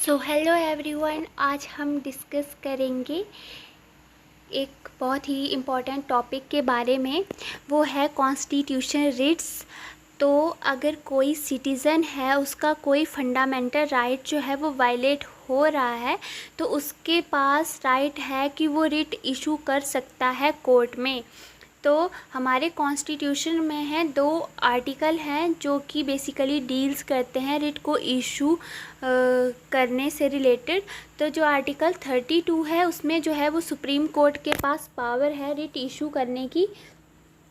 So hello everyone, आज हम discuss करेंगे एक बहुत ही इम्पॉर्टेंट टॉपिक के बारे में। वो है कॉन्स्टिट्यूशन रिट्स। तो अगर कोई सिटीज़न है, उसका कोई फंडामेंटल राइट जो है वो वायलेट हो रहा है, तो उसके पास राइट है कि वो रिट इशू कर सकता है कोर्ट में। तो हमारे कॉन्स्टिट्यूशन में है 2 आर्टिकल हैं जो कि बेसिकली डील्स करते हैं रिट को इशू करने से रिलेटेड। तो जो आर्टिकल 32 है उसमें जो है वो सुप्रीम कोर्ट के पास पावर है रिट इशू करने की,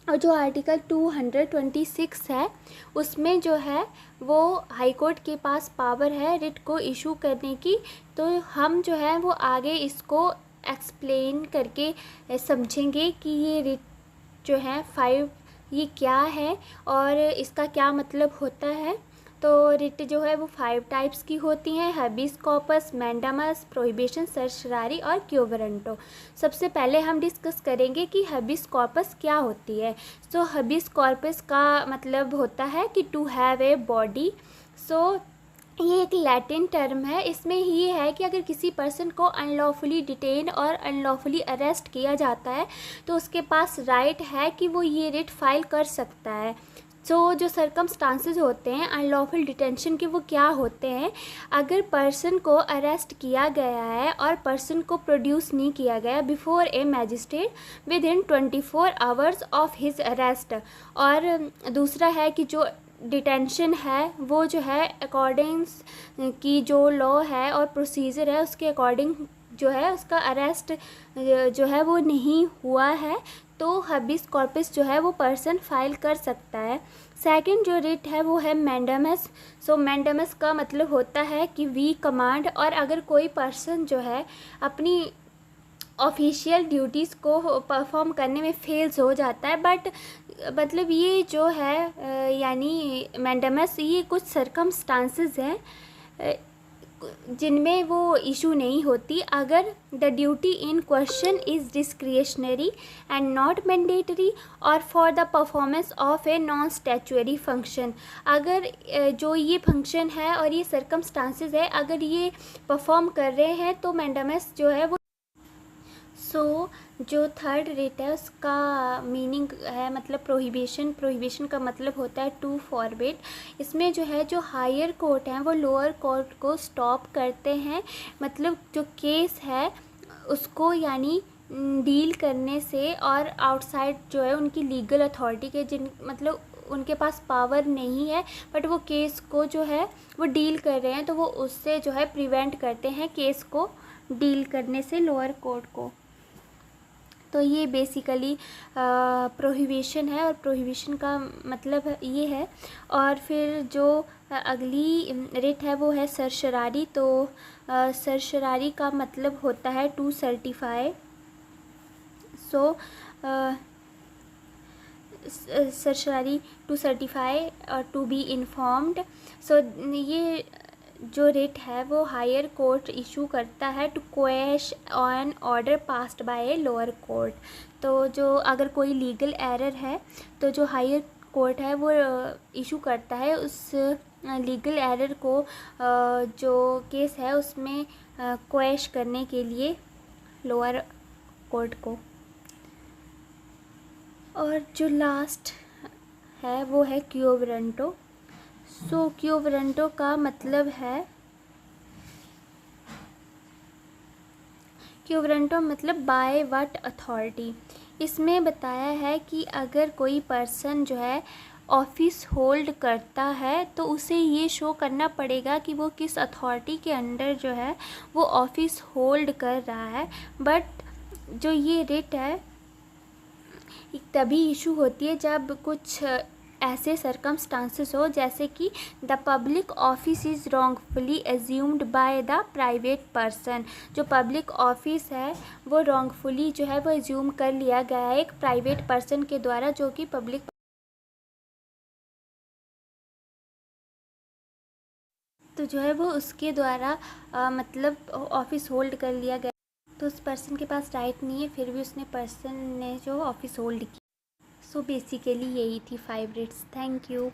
और जो आर्टिकल 226 है उसमें जो है वो हाई कोर्ट के पास पावर है रिट को इशू करने की। तो हम जो है वो आगे इसको एक्सप्लेन करके समझेंगे कि ये रिट जो है 5 ये क्या है और इसका क्या मतलब होता है। तो रिट जो है वो 5 टाइप्स की होती हैं: हबिस कॉर्पस, मैंडामस, प्रोहिबिशन, सर्सरारी और क्यो वारंटो। सबसे पहले हम डिस्कस करेंगे कि हबिस कॉर्पस क्या होती है। सो हबिस कॉर्पस का मतलब होता है कि टू हैव ए बॉडी। सो ये एक लैटिन टर्म है। इसमें ये है कि अगर किसी पर्सन को अनलॉफुली डिटेन और अनलॉफुली अरेस्ट किया जाता है तो उसके पास राइट है कि वो ये रिट फाइल कर सकता है। जो सरकमस्टांसेस होते हैं अनलॉफुल डिटेंशन के, वो क्या होते हैं? अगर पर्सन को अरेस्ट किया गया है और पर्सन को प्रोड्यूस नहीं किया गया before A magistrate with in 24 hours of his arrest. और दूसरा है कि जो डिटेंशन है वो जो है अकॉर्डिंग्स की जो लॉ है और प्रोसीजर है उसके अकॉर्डिंग जो है उसका अरेस्ट जो है वो नहीं हुआ है, तो हबिस कॉर्पस जो है वो पर्सन फाइल कर सकता है। सेकंड जो रिट है वो है मैंडामस। सो मैंडामस का मतलब होता है कि वी कमांड। और अगर कोई पर्सन जो है अपनी ऑफिशियल ड्यूटीज़ को परफॉर्म करने में फेल्स हो जाता है, बट मतलब ये जो है यानी मैंडामस, ये कुछ सरकमस्टांसेस हैं जिनमें वो इशू नहीं होती। अगर the duty in question is discretionary and not mandatory और for the performance of a non statutory function. अगर जो ये फंक्शन है और ये सरकमस्टांसेस है अगर ये परफॉर्म कर रहे हैं तो मैंडामस जो है वो। जो थर्ड रिट है उसका मीनिंग है मतलब प्रोहिबिशन। प्रोहिबिशन का मतलब होता है टू फॉरबिड। इसमें जो है जो हायर कोर्ट हैं वो लोअर कोर्ट को स्टॉप करते हैं, मतलब जो केस है उसको यानी डील करने से, और आउटसाइड जो है उनकी लीगल अथॉरिटी के जिन मतलब उनके पास पावर नहीं है बट वो केस को जो है वो डील कर रहे हैं, तो वो उससे जो है प्रिवेंट करते हैं केस को डील करने से लोअर कोर्ट को। तो ये बेसिकली प्रोहिबिशन है और प्रोहिबिशन का मतलब ये है। और फिर जो अगली रिट है वो है सर्सरारी। तो सर्सरारी का मतलब होता है to certify. So certiorari to certify और टू बी इन्फॉर्म्ड। सो ये जो रिट है वो हायर कोर्ट इशू करता है to quash on order passed by a lower court. तो जो अगर कोई लीगल एरर है तो जो हायर कोर्ट है वो इशू करता है उस लीगल एरर को जो केस है उसमें क्वेश करने के लिए लोअर कोर्ट को। और जो लास्ट है वो है क्यो वारंटो। सो क्यो वारंटो का मतलब है, क्यो वारंटो मतलब बाय व्हाट अथॉरिटी। इसमें बताया है कि अगर कोई पर्सन जो है ऑफिस होल्ड करता है तो उसे ये शो करना पड़ेगा कि वो किस अथॉरिटी के अंडर जो है वो ऑफिस होल्ड कर रहा है। बट जो ये रिट है तभी इशू होती है जब कुछ ऐसे सरकमस्टांसेस हो जैसे कि the public office is wrongfully assumed by the private person. जो पब्लिक ऑफिस है वो रॉन्गफुली जो है वो एज्यूम कर लिया गया है एक प्राइवेट पर्सन के द्वारा, जो कि पब्लिक तो जो है वो उसके द्वारा मतलब ऑफिस होल्ड कर लिया गया, तो उस पर्सन के पास राइट नहीं है, फिर भी उसने पर्सन ने जो ऑफिस होल्ड की। सो बेसिकली यही थी 5 रिट्स। Thank you.